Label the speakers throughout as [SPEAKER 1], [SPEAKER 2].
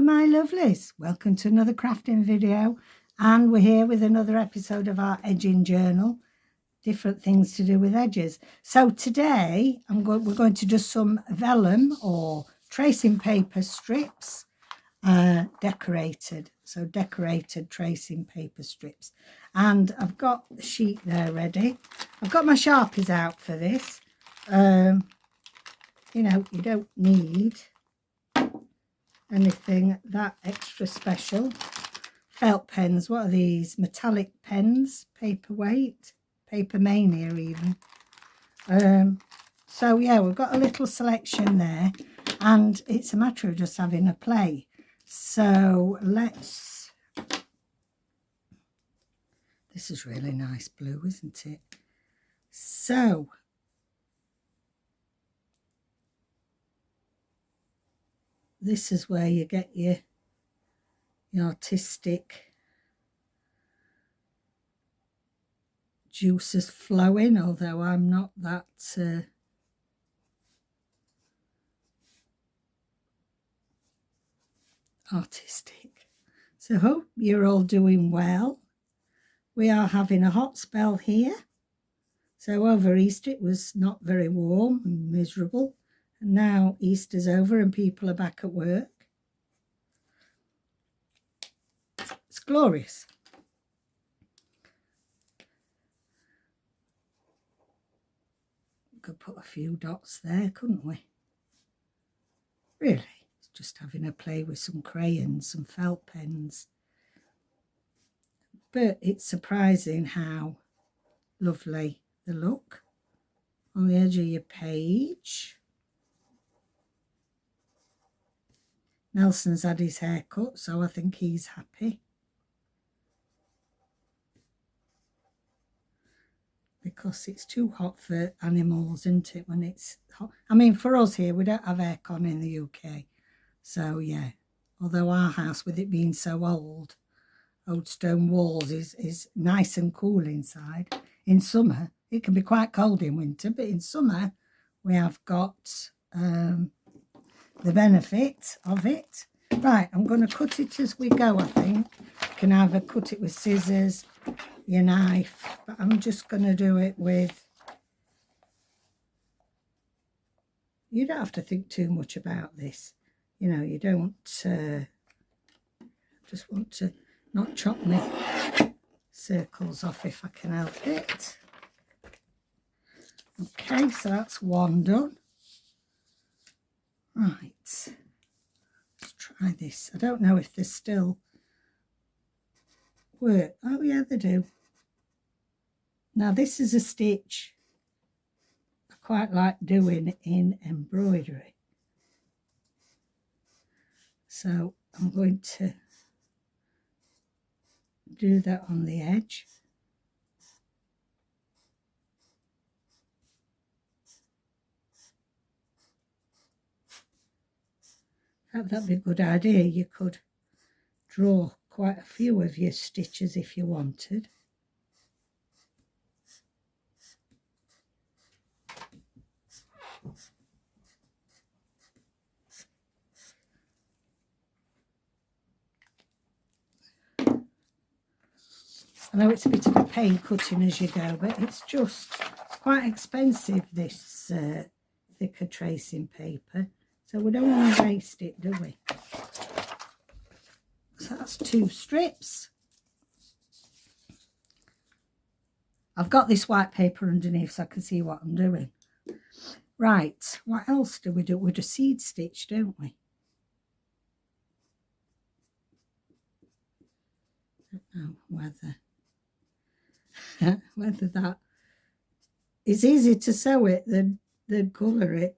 [SPEAKER 1] Hello my lovelies, welcome to another crafting video, and we're here with another episode of our edging journal, different things to do with edges. So today we're going to do some vellum or tracing paper strips, decorated tracing paper strips, and I've got the sheet there ready. I've got my Sharpies out for this. You know, you don't need anything that extra special. Felt pens, what are these? Metallic pens, paperweight, Paper Mania even. So yeah, we've got a little selection there, and it's a matter of just having a play. So let's, this is really nice blue, isn't it? So this is where you get your artistic juices flowing, although I'm not that artistic. So hope you're all doing well. We are having a hot spell here. So over Easter it was not very warm and miserable. And now Easter's over and people are back at work. It's glorious. We could put a few dots there, couldn't we? Really, it's just having a play with some crayons, some felt pens. But it's surprising how lovely they look on the edge of your page. Nelson's had his hair cut, so I think he's happy. Because it's too hot for animals, isn't it, when it's hot? I mean, for us here, we don't have aircon in the UK. So, yeah, although our house, with it being so old stone walls, is nice and cool inside. In summer, it can be quite cold in winter, but in summer, we have got the benefit of it. Right, I'm going to cut it as we go, I think. You can either cut it with scissors, your knife, but I'm just going to do it with, you don't have to think too much about this. You know, you don't, just want to not chop my circles off if I can help it. Okay, so that's one done. Right, let's try this. I don't know if they still work. Oh yeah, they do. Now this is a stitch I quite like doing in embroidery. So I'm going to do that on the edge. That'd be a good idea. You could draw quite a few of your stitches if you wanted. I know it's a bit of a pain cutting as you go, but it's just quite expensive, this thicker tracing paper. So we don't want to waste it, do we? So that's 2 strips. I've got this white paper underneath so I can see what I'm doing. Right, what else do? We do seed stitch, don't we? I don't know whether that, it's easier to sew it than colour it.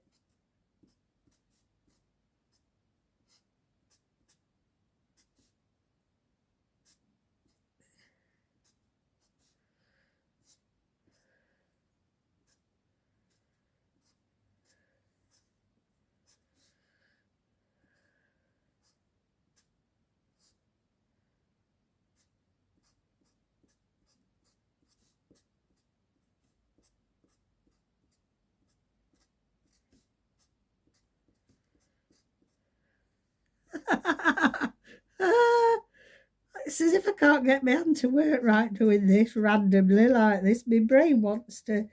[SPEAKER 1] It's as if I can't get my hand to work right doing this randomly like this. My brain wants to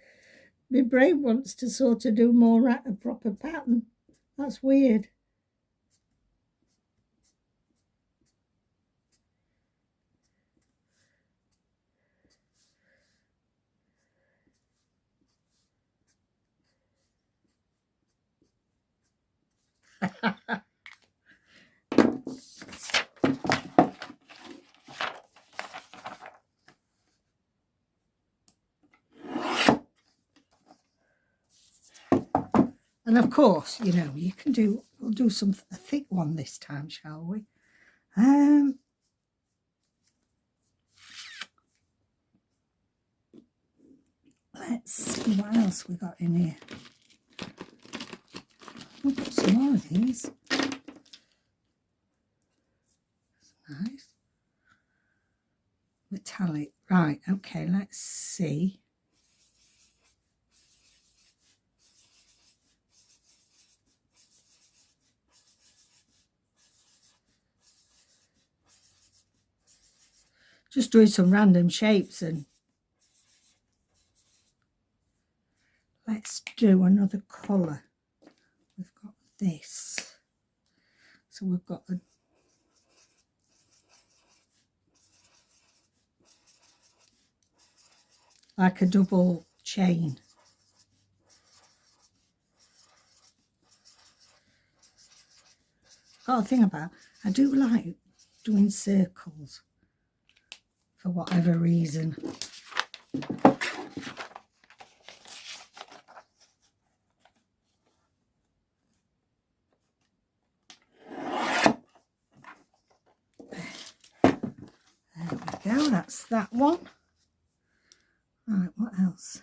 [SPEAKER 1] sort of do more at a proper pattern. That's weird. And of course, you know, you can do, we'll do a thick one this time, shall we? Let's see what else we got in here. We've got some more of these. That's nice. Metallic. Right, okay, let's see. Just doing some random shapes, and let's do another colour. We've got this. So we've got like a double chain. Got a thing about, I do like doing circles for whatever reason. There we go, that's that one. Right, what else?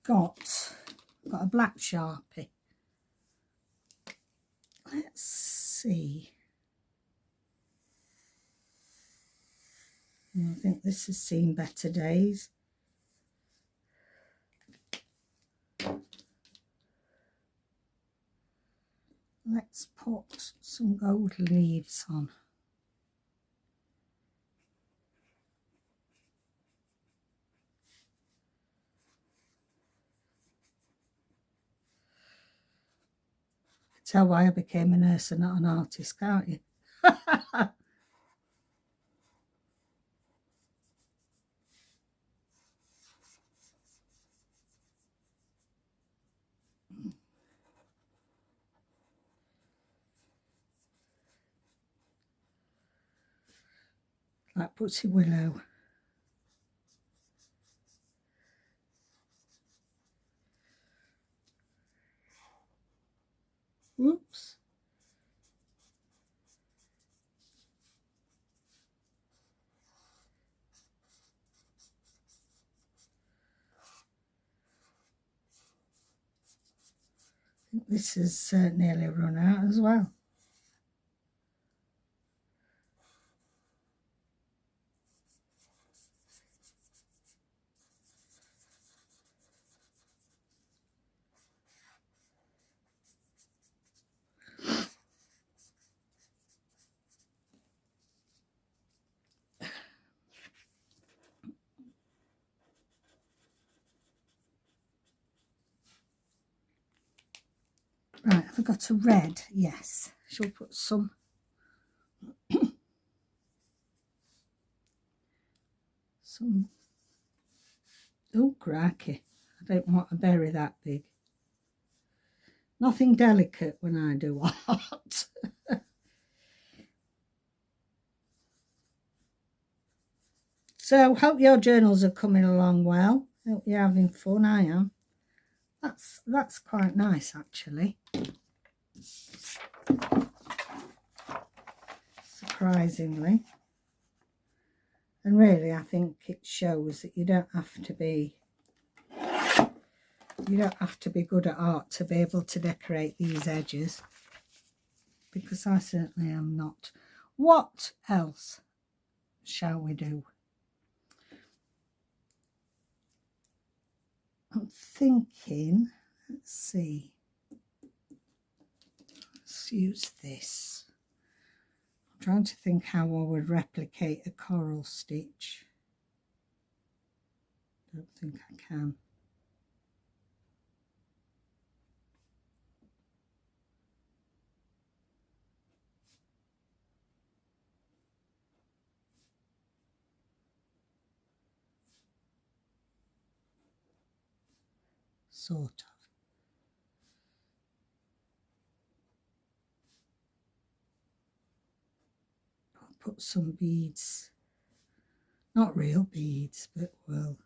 [SPEAKER 1] Got a black Sharpie. Let's see. I think this has seen better days. Let's put some gold leaves on. Tell why I became a nurse and not an artist, can't you? Like Pussy Willow. Whoops. I think this is nearly run out as well. Right, have I got a red? Yes. Shall we put some? Oh, cracky. I don't want a berry that big. Nothing delicate when I do art. So, hope your journals are coming along well. Hope you're having fun. I am. That's quite nice, actually. Surprisingly. And really, I think it shows that you don't have to be good at art to be able to decorate these edges, because I certainly am not. What else shall we do? I'm thinking, let's see, let's use this. I'm trying to think how I would replicate a coral stitch. Don't think I can. Sort of. I'll put some beads, not real beads, but well.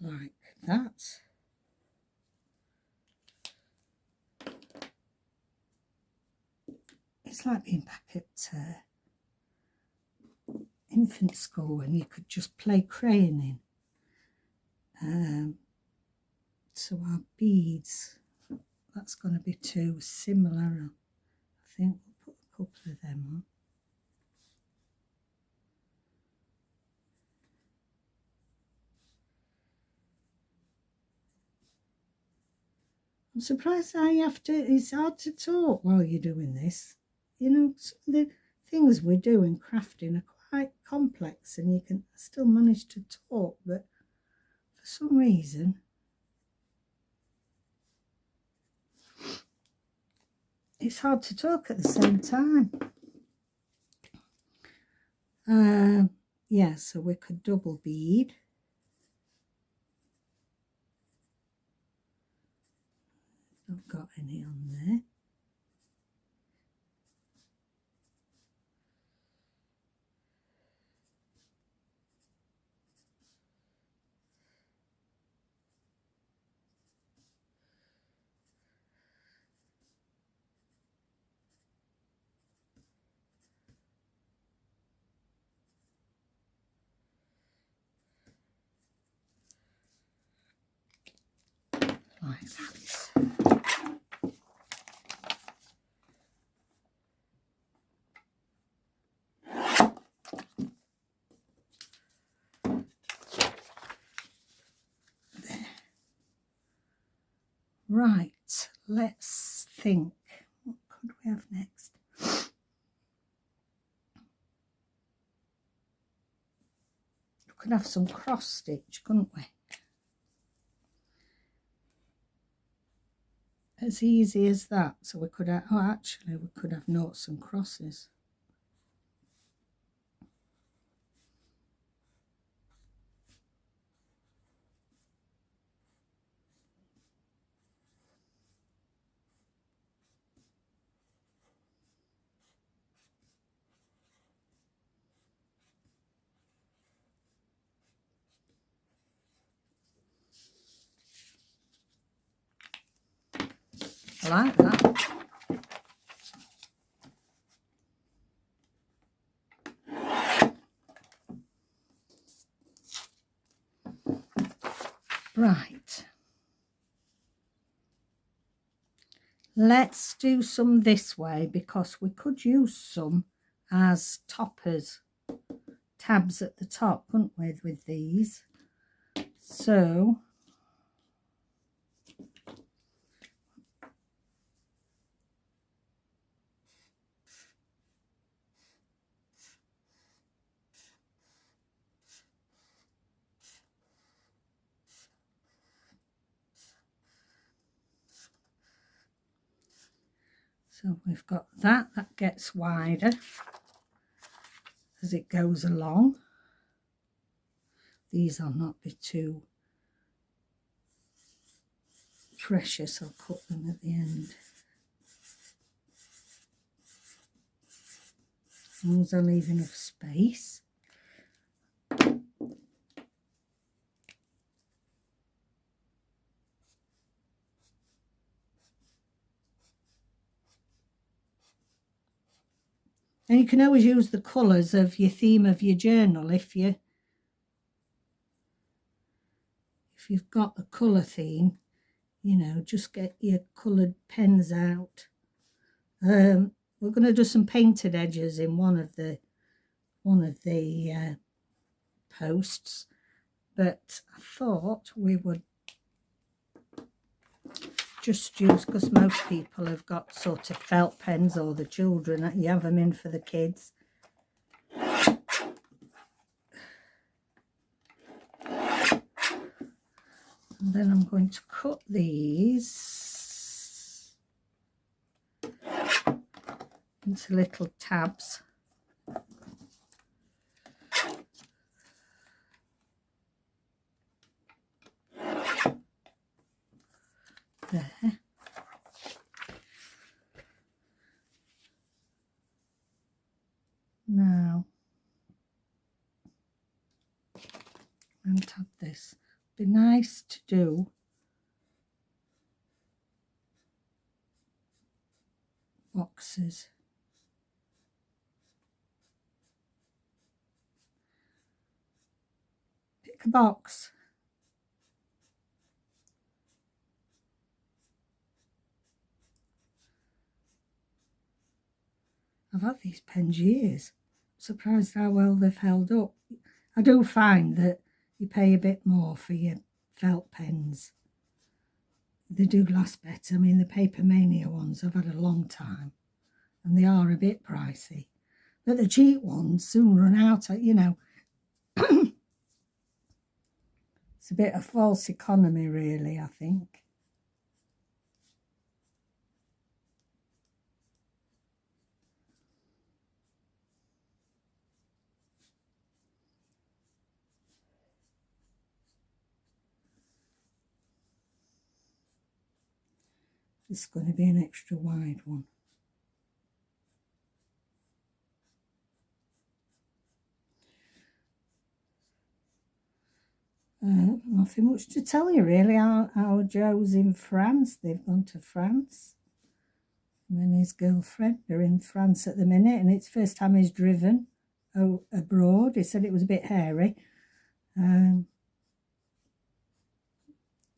[SPEAKER 1] Like that. It's like being back at infant school when you could just play crayoning. So our beads, that's going to be too similar. I think we'll put a couple of them on. I'm surprised how you have to, it's hard to talk while you're doing this. You know, some of the things we do in crafting are quite complex and you can still manage to talk, but for some reason, it's hard to talk at the same time. Yeah, so we could double bead. Not got any on there. Like that. There. Right, let's think. What could we have next? We could have some cross stitch, couldn't we? As easy as that. So we could have, oh, actually, we could have noughts and crosses. I like that. Right. Let's do some this way because we could use some as toppers, tabs at the top, couldn't we, with these? So we've got that gets wider as it goes along. These will not be too precious, I'll cut them at the end. As long as I leave enough space. And you can always use the colours of your theme of your journal if you if you've got a colour theme, you know, just get your coloured pens out. We're going to do some painted edges in one of the posts, but I thought we would just use, because most people have got sort of felt pens, or the children, you have them in for the kids. And then I'm going to cut these into little tabs. There. Now, and tab this. Be nice to do boxes. Pick a box. I've had these pens years. Surprised how well they've held up. I do find that you pay a bit more for your felt pens. They do last better. I mean, the Paper Mania ones I've had a long time, and they are a bit pricey. But the cheap ones soon run out, you know. It's a bit of false economy, really, I think. This is going to be an extra wide one. Nothing much to tell you, really. Our Joe's in France. They've gone to France. Him and his girlfriend are in France at the minute, and it's the first time he's driven abroad. He said it was a bit hairy.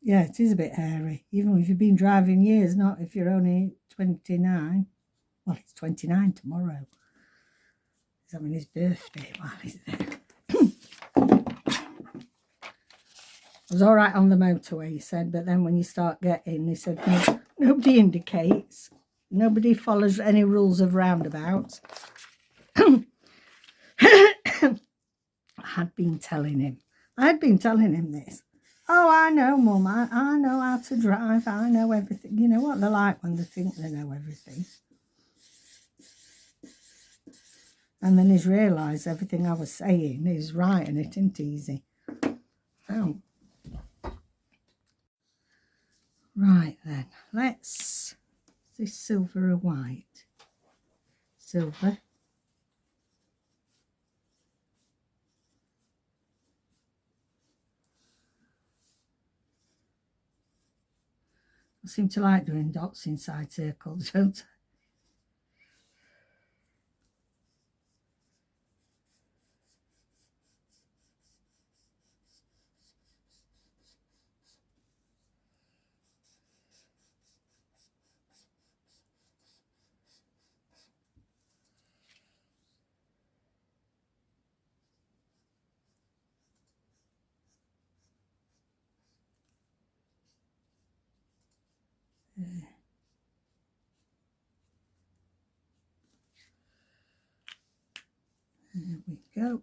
[SPEAKER 1] Yeah, it is a bit hairy, even if you've been driving years, not if you're only 29. Well, it's 29 tomorrow. He's having his birthday while he's there. It was all right on the motorway, he said, but then when you start getting, he said, no, nobody indicates. Nobody follows any rules of roundabouts. I had been telling him. I'd been telling him this. Oh, I know, Mum. I know how to drive. I know everything. You know what they're like when they think they know everything. And then he's realised everything I was saying is right, and it ain't easy. Oh. Right then, let's... Is this silver or white? Silver. I seem to like doing dots inside circles, don't I? There we go.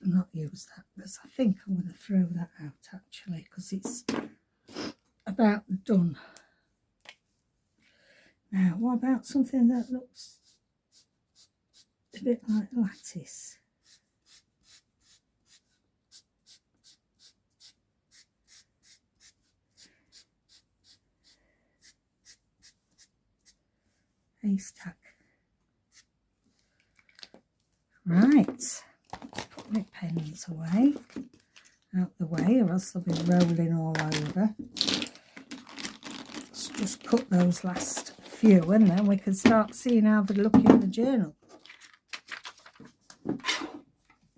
[SPEAKER 1] Not use that, because I think I'm going to throw that out actually, because it's about done. Now, what about something that looks a bit like lattice? haystack. Right, let's put my pens away, out the way, or else they'll be rolling all over. Let's just cut those last few and then we can start seeing how they look in the journal.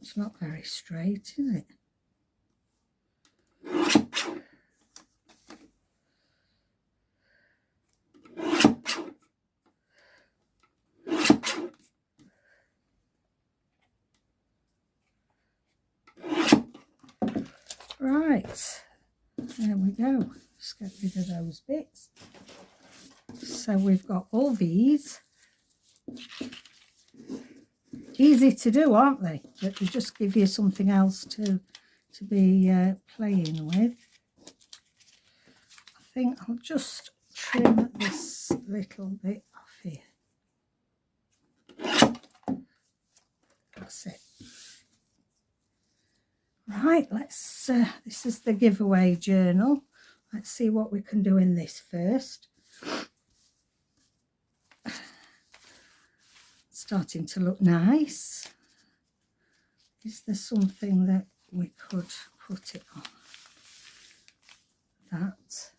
[SPEAKER 1] It's not very straight, is it? Right, there we go. Just get rid of those bits. So we've got all these. Easy to do, aren't they? But they just give you something else to be playing with. I think I'll just trim this little bit off here. That's it. Right, let's, this is the giveaway journal. Let's see what we can do in this first. Starting to look nice. Is there something that we could put it on? That.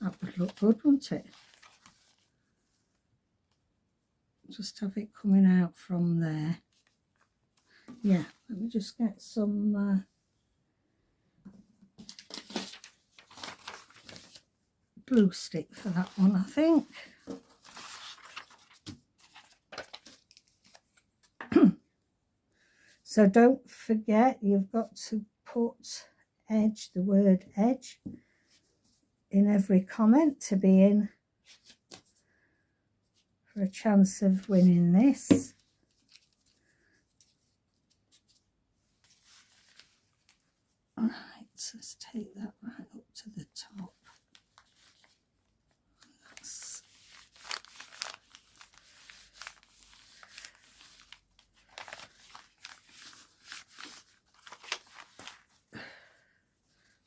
[SPEAKER 1] That would look good, wouldn't it? Just have it coming out from there. Yeah, let me just get some glue stick for that one, I think. So don't forget, you've got to put edge, the word edge, in every comment to be in for a chance of winning this. Alright, so let's take that right up to the top. That's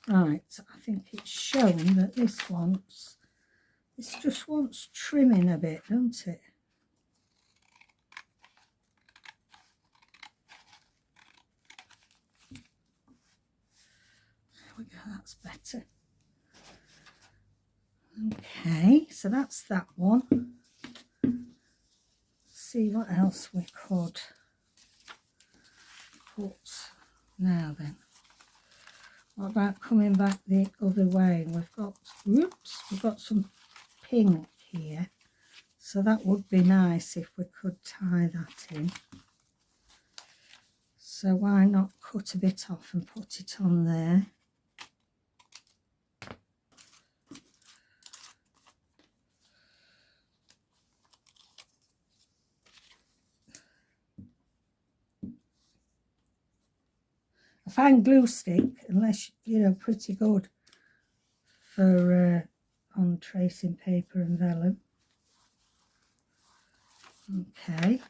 [SPEAKER 1] right, I think it's shown that this just wants trimming a bit, don't it? There we go, that's better. Okay, so that's that one. Let's see what else we could put now then. What about coming back the other way? We've got, whoops, we've got some pink here. So that would be nice if we could tie that in. So why not cut a bit off and put it on there? I find glue stick, unless you know, pretty good for on tracing paper and vellum. Okay.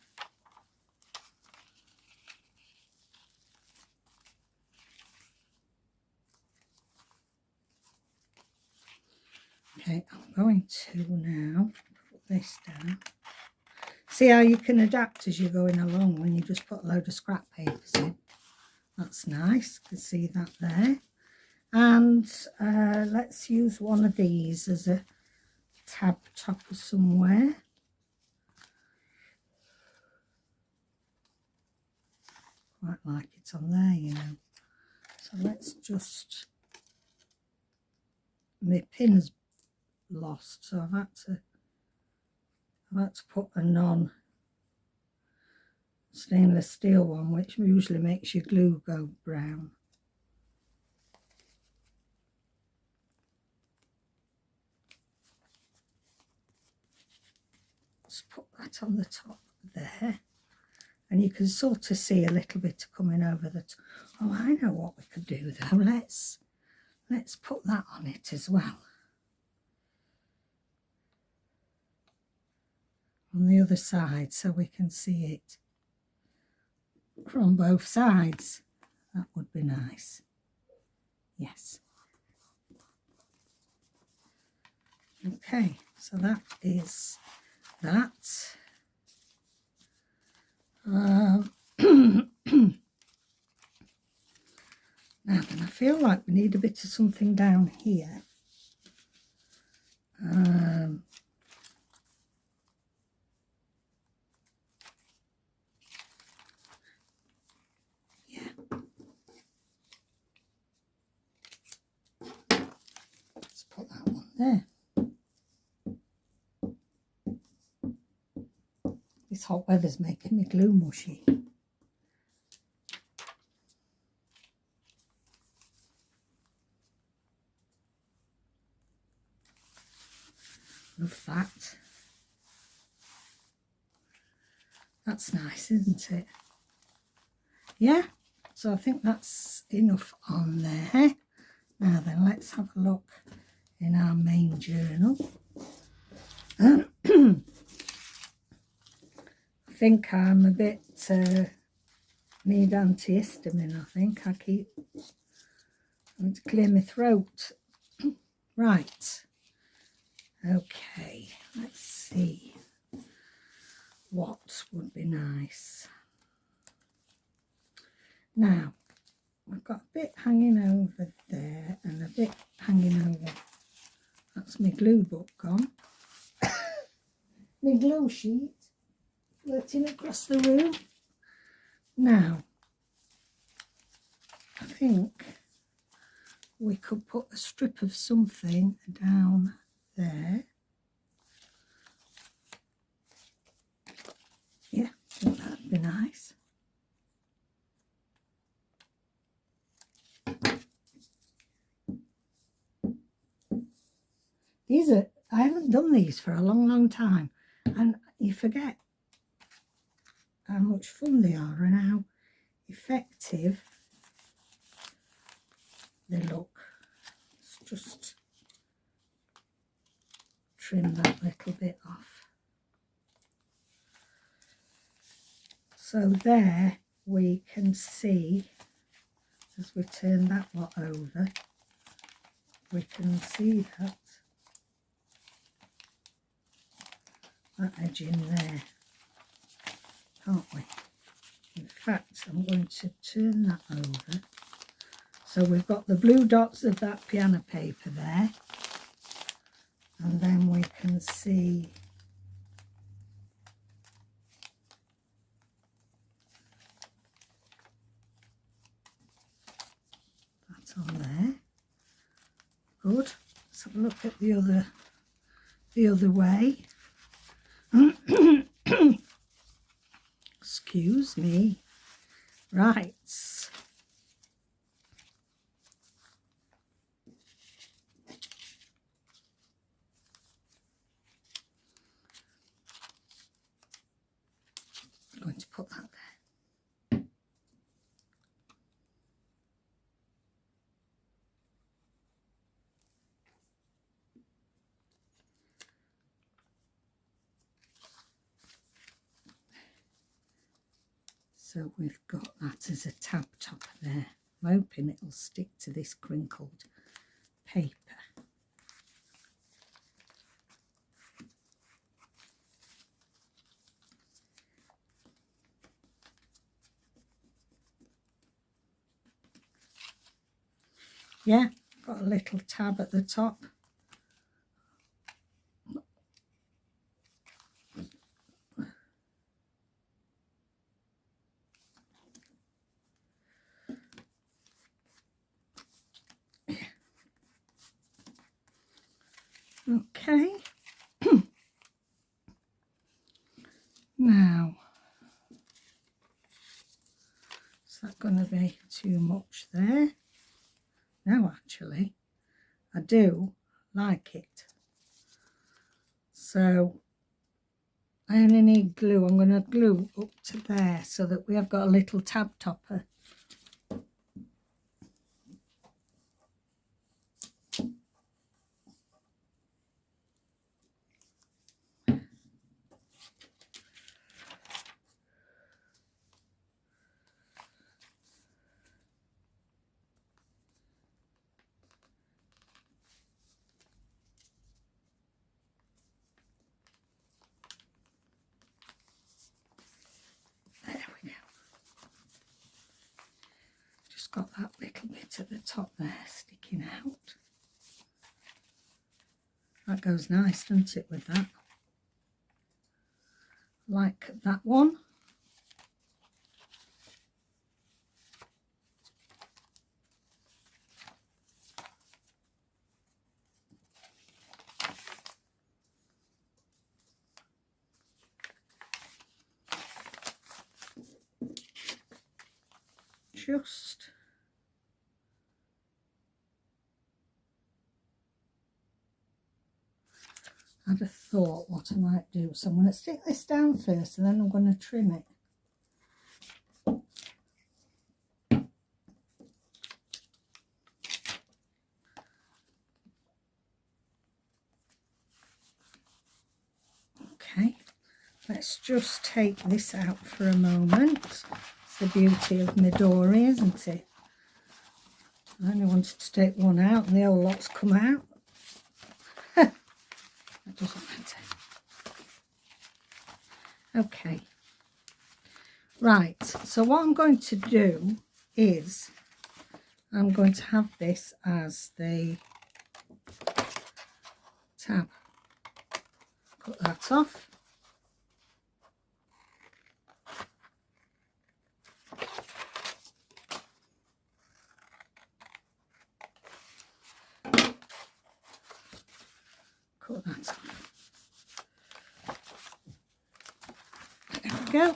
[SPEAKER 1] Okay, I'm going to now put this down. See how you can adapt as you're going along when you just put a load of scrap papers in. That's nice, you can see that there. And let's use one of these as a tab topper somewhere. Quite like it on there, you know. So let's just, my pin's lost, so I've had to put a non-stainless steel one, which usually makes your glue go brown. Just put that on the top there, and you can sort of see a little bit coming over the top. Oh, I know what we could do though. Let's put that on it as well. On the other side so we can see it Lycra on both sides. That would be nice. Yes. Okay, so that is that. Now then, I feel like we need a bit of something down here. Yeah. Let's put that one there. This hot weather's making me glue mushy. Love that. That's nice, isn't it? Yeah, so I think that's enough on there. Now then, let's have a look in our main journal. I think I'm a bit need antihistamine. I think I keep having to clear my throat. Right. Okay, let's see what would be nice. Now, I've got a bit hanging over there and a bit hanging over. That's my glue book gone. My glue sheet floating across the room. Now, I think we could put a strip of something down there. Yeah, I think that'd be nice. These are, I haven't done these for a long time, and you forget how much fun they are and how effective they look. Let's just trim that little bit off. So there we can see, as we turn that lot over, we can see that edge in there, can't we? In fact, I'm going to turn that over. So we've got the blue dots of that piano paper there, and then we can see that on there. Good. Let's have a look at the other way. Excuse me. Right. I'm going to put that there. So we've got that as a tab topper there. I'm hoping it'll stick to this crinkled paper. Yeah, got a little tab at the top. Okay. Now, is that going to be too much there? No, actually, I do like it. So I only need glue. I'm going to glue up to there so that we have got a little tab topper. got that little bit at the top there sticking out. That goes nice, doesn't it, with that? Like that one. Just had a thought what I might do. So I'm going to stick this down first and then I'm going to trim it. Okay, let's just take this out for a moment. It's the beauty of Midori, isn't it? I only wanted to take one out and the whole lot's come out. That doesn't matter. Okay. Right, so what I'm going to do is I'm going to have this as the tab. Cut that off. Cut that off. There we go.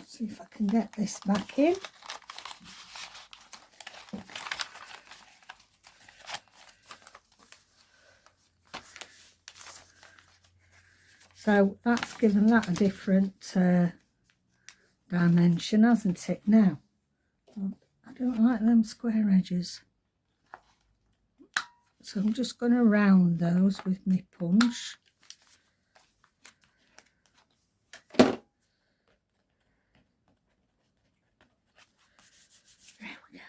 [SPEAKER 1] See if I can get this back in. So that's given that a different dimension, hasn't it? Now, I don't like them square edges. So I'm just going to round those with my punch. There we go.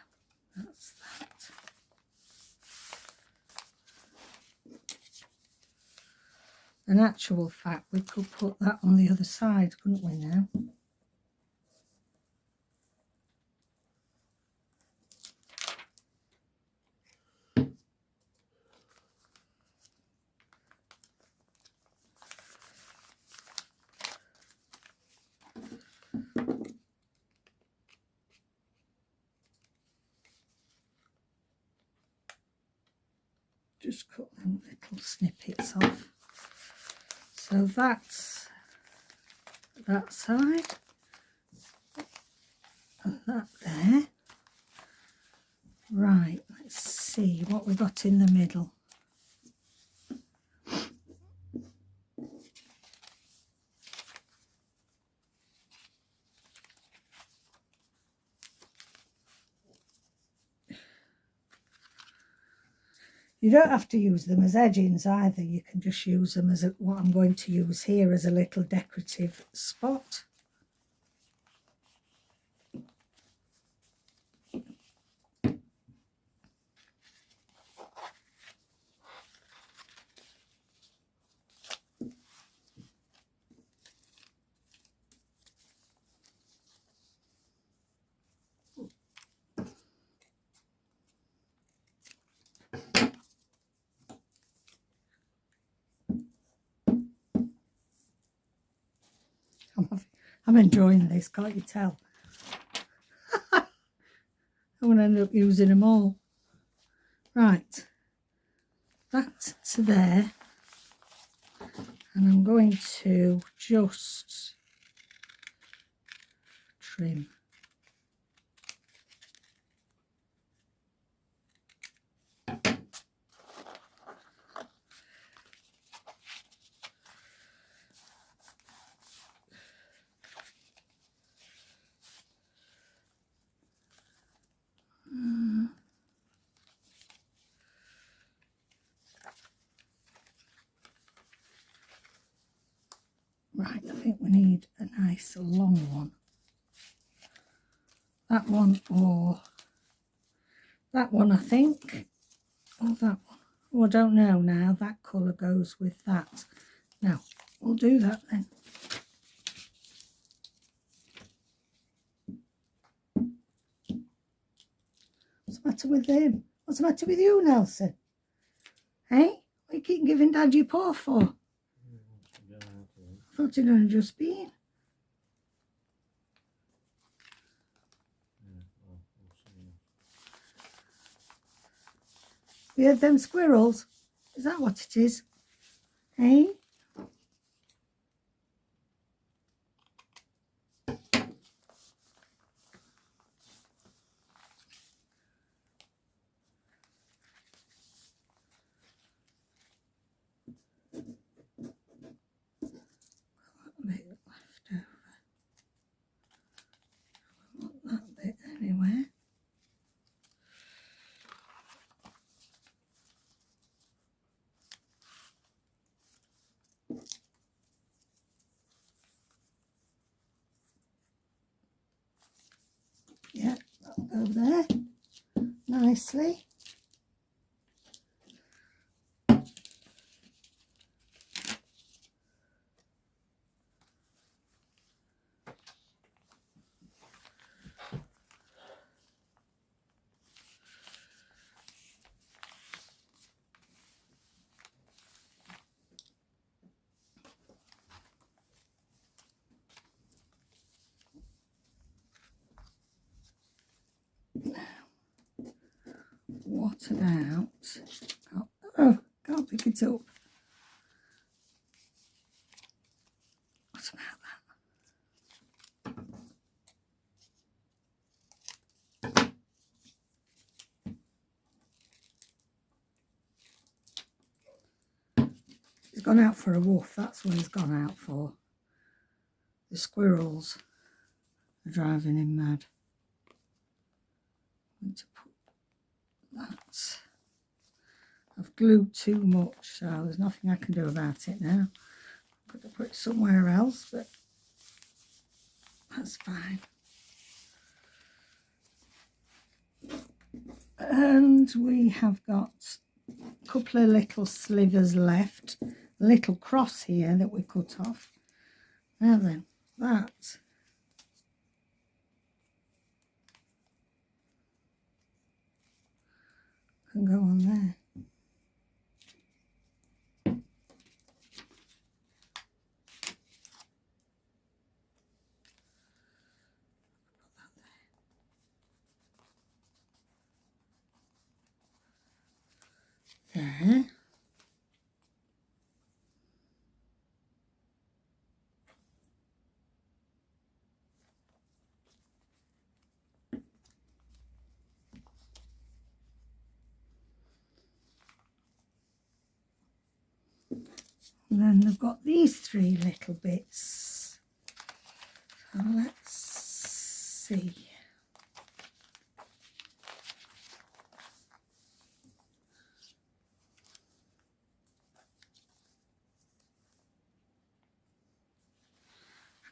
[SPEAKER 1] That's that. In actual fact, we could put that on the other side, couldn't we now? Just cut them little snippets off. So that's that side and that there. Right, let's see what we got in the middle. You don't have to use them as edgings either. You can just use them as what I'm going to use here as a little decorative spot. I'm enjoying this, can't you tell? I'm going to end up using them all. Right, that to there. And I'm going to just trim. Right, I think we need a nice long one. That one or that one, I think. Or that one. Oh, I don't know now. That colour goes with that. Now, we'll do that then. matter with him? What's the matter with you, Nelson? Hey? What you keep giving Dad your paw for? I thought it had just been. You heard them squirrels? Is that what it is? Hey? That bit anywhere. Yeah, that'll go there nicely. What about, oh, can't pick it up. What about that? He's gone out for a woof, that's what he's gone out for. The squirrels are driving him mad. I'm going to put that. I've glued too much, so there's nothing I can do about it now. I've got to put it somewhere else, but that's fine. And we have got a couple of little slivers left, a little cross here that we cut off. Now then, that can go on there. There. And then they've got these three little bits. So let's see.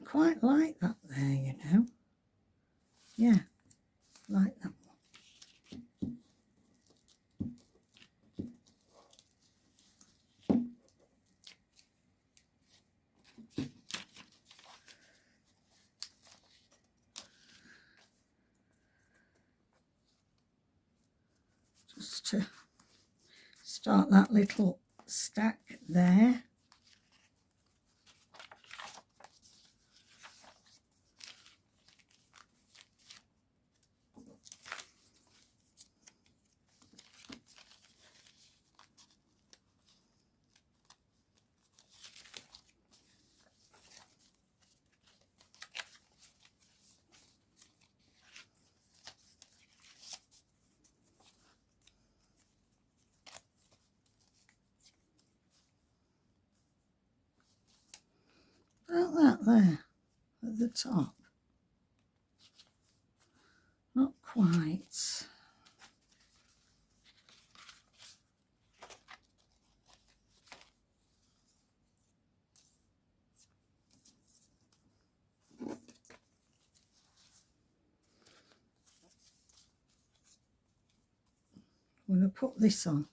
[SPEAKER 1] I quite like that there, you know. Yeah, like that one. Just to start that little stack there. About that there at the top. Not quite. I'm going to put this on.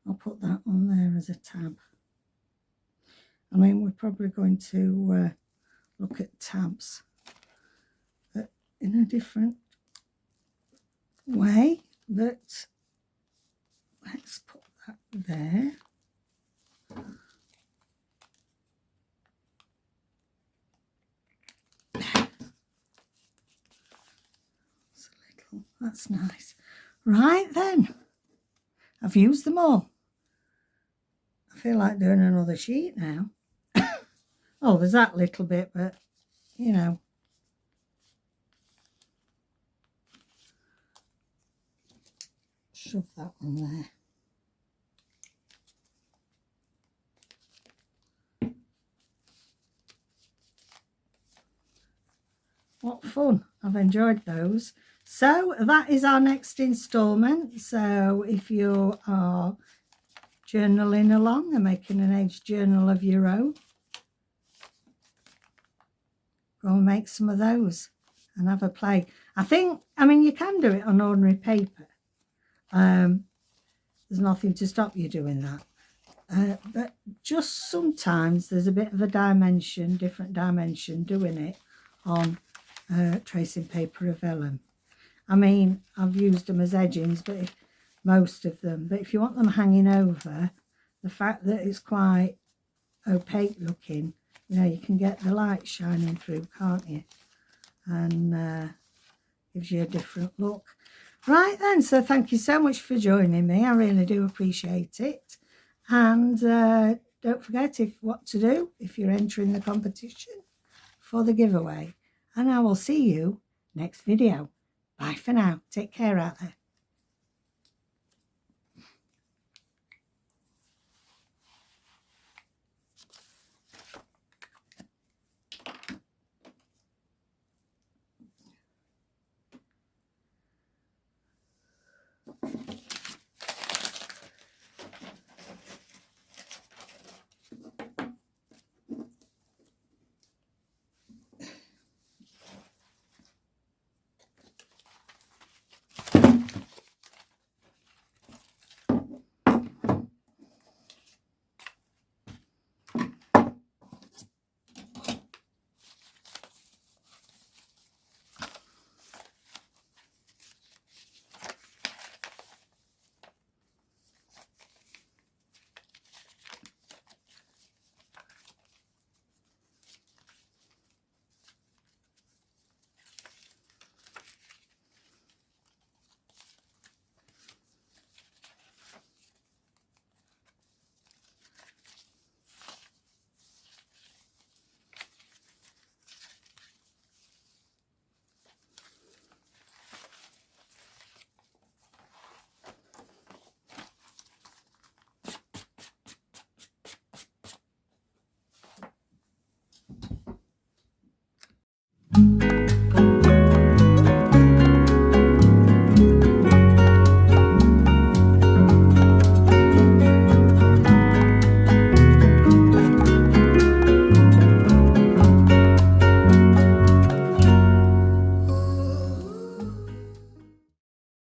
[SPEAKER 1] I'll put that on there as a tab. I mean, we're probably going to look at tabs in a different way, but let's put that there. That's a little, that's nice. Right then, I've used them all. I feel like doing another sheet now. Oh, there's that little bit, but you know. Shove that on there. What fun. I've enjoyed those. So that is our next instalment. So if you are journaling along and making an age journal of your own, go and make some of those and have a play. I mean, you can do it on ordinary paper. There's nothing to stop you doing that. But just sometimes there's a bit of a different dimension doing it on tracing paper of vellum. I mean, I've used them as edgings, but most of them. But if you want them hanging over, the fact that it's quite opaque looking, you know, you can get the light shining through, can't you? And gives you a different look. Right then, so thank you so much for joining me. I really do appreciate it. And don't forget what to do if you're entering the competition for the giveaway. And I will see you next video. Bye for now. Take care out there.